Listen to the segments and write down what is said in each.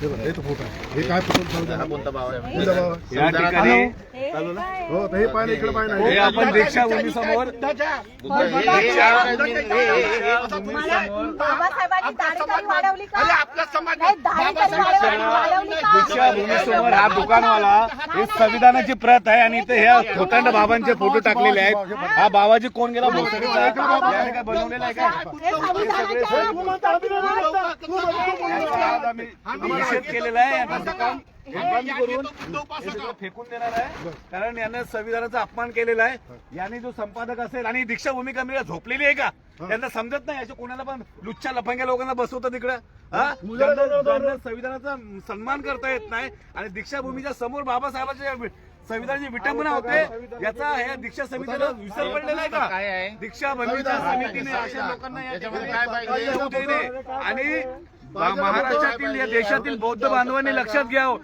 हे तो फोटो हे काय फोटो कोणता भाव आहे? कोणता भाव आहे? या ठिकाणी हो तर हे पाहिजे इकडे पाहिजे हे आपण दीक्षाभूमी समोर बाबासाहेबांनी दाढी कधी वाढवली का? नाही, दाढी कधी वाढवली का? दीक्षाभूमी समोर हा दुकानवाला हे संविधानाची प्रत आहे आणि इथे ह्या खोतांड बाबांचे फोटो टाकलेले आहेत. हा बाबाजी कोण गेला भोसरीचा आहे का? याने काय बनवलेला आहे का? हे संविधानाचे याचा आज आम्ही निषेध केलेला आहे. यांचं काम हे बंद करून हे सगळं फेकून देणार आहे, कारण यानं संविधानाचा अपमान केलेला आहे. याने जो संपादक असेल आणि दीक्षाभूमी कमिटी झोपलेली आहे का? त्यांना समजत नाही अशा कोणाला पण लुच्च्या लफंग्या लोकांना बसवतं तिकडं. ज्यांना संविधानाचा सन्मान करता येत नाही आणि दीक्षाभूमीच्या समोर बाबासाहेबांच्या संविधानाची विटंबना होते, याचा ह्या दीक्षा समितीला विसर पडलेला आहे का? दीक्षाभूमीच्या समितीने अशा लोकांना या ठिकाणी येऊ देणे आणि महाराष्ट्रातील या देशातील बौद्ध बांधवांनी लक्षात घ्यावं,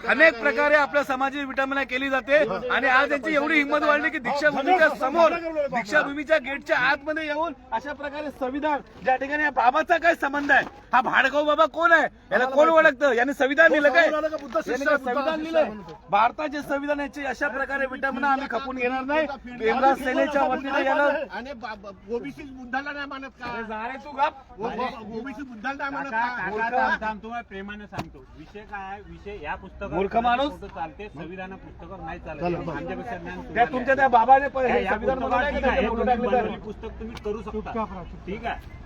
अनेक प्रकारे आपल्या समाजाची विटंबना केली जाते आणि आज यांची एवढी हिंमत वाढली की दीक्षाभूमीच्या समोर दीक्षाभूमीच्या गेटच्या आतमध्ये येऊन अशा प्रकारे संविधान, ज्या ठिकाणी या बाबाचा काय संबंध आहे? हा भाडगाव बाबा कोण आहे? याला कोण ओळखतं? याने संविधान लिहिलं काय? संविधान लिहिलंय, भारताचे संविधान. याची अशा प्रकारे विटंबना आम्ही खपून घेणार नाही. भीमराव सेनेच्या वतीने याला आणि ओबीसी बुद्धाला नाही मानत का? जाणे तू गप. ओबीसी बुद्धाला नाही मानत का? तुम्हाला प्रेमाने सांगतो विषय काय आहे. विषय या पुस्तकात मूर्ख माणूस चालते, संविधान पुस्तकावर नाही चालत. आमच्यापेक्षा ज्ञान त्या तुमच्या त्या बाबाने या संविधान पुस्तकात ठीक आहे, फोटो टाकले तर हे पुस्तक तुम्ही करू शकता. ठीक आहे,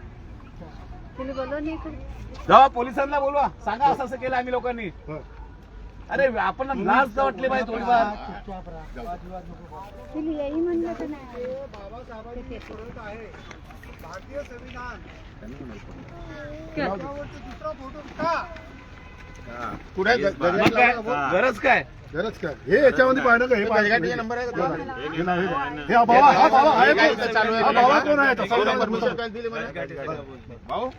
तुम्ही बोललो नाही का? जावा पोलिसांना बोलवा, सांगा असं असं केलं आम्ही लोकांनी. अरे आपण लाज वाटली पाहिजे थोडीफार. तुम्ही येई म्हणलं तर नाही. भारतीय संविधान कुठे मग काय? गरज काय? गरज काय? हे याच्यामध्ये पाहिजे का? हे पाहिजे नंबर आहे का? हे नाही, हे हा बाबा आहे चालू आहे. हा बाबा कोण आहे? परमिशन काय दिली मला? भाऊ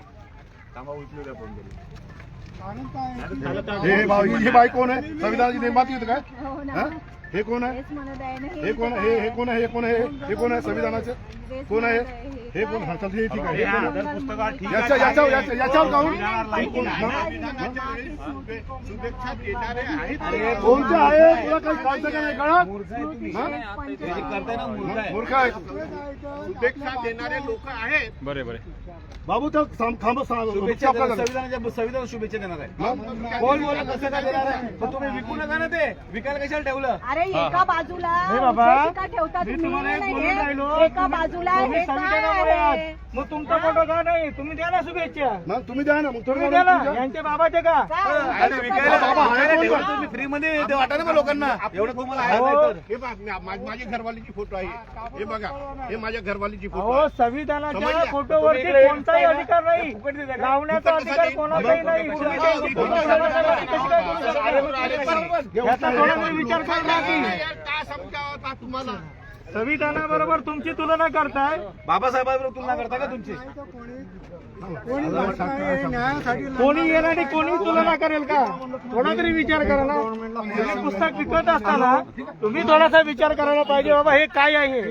हे बाई, ही बाई कोण आहे? संविधानाची निर्माती होती काय? हो ना. हा? हे कोण आहे? हेच म्हणत आहे ना. हे कोण आहे? हे कोण आहे? हे कोण आहे? हे कोण आहे संविधानाचे? कोण आहे? हे कोण? हा चल हे ठीक आहे. हे कोण आहे? पुस्तकात ठीक याच्यावर काहून? शुभेच्छा देणारे आहेत. कोणते आहे? तुला काही कळतं का नाही? कळत? करताय ना मूर्ख आहे. मूर्ख आहे. शुभेच्छा देणारे लोक आहेत. बाबू तर थांब शुभेच्छा देणार, संविधान शुभेच्छा देणार आहे. कोण बोला कसं काय देणार आहे? पण तुम्ही विकू नका ना, ते विकायला कशाला ठेवलं? अरे एका बाजूला बाबा, हे का ठेवता मी तुम्ही? तुम्हाला एक बोलून हे राहिलो. एका बाजूला तुम्ही हे काय संविधानामुळे आहे? आहात. मग तुमचा फोटो का नाही? तुम्ही द्या ना शुभेच्छा. मग तुम्ही द्या ना. मग तुम्ही द्या ना. यांचे बाबाचे का? आणि विकायला ठेवा तुम्ही फ्री मध्ये ते वाटा ना मग लोकांना. एवढं तुम्हाला आहे नाही तर. हे बघ, माझ्या घरवालीची फोटो आहे. हे बघा, हे माझ्या घरवालीची फोटो अहो, आहे. संविधानाच्या समजलं? फोटोवरती तुम्ही इकडे कोणताही येताय ना? अधिकार नाही. फुकट देताय का? लावण्याचा अधिकार कोणाचाही नाही. तुम्ही ते फोटो संविधानावरती कशी काय करू शकता? याचा थोडासा विचार करा की काय समजावं तुम्हाला? संविधानाबरोबर तुमची तुलना करताय. बाबासाहेबांबरोबर तुलना करता का तुमची? कोणी येणार कोणी तुलना करेल का? थोडा तरी विचार करा ना. तुम्ही पुस्तक विकत असताना तुम्ही थोडासा विचार करायला पाहिजे बाबा हे काय आहे.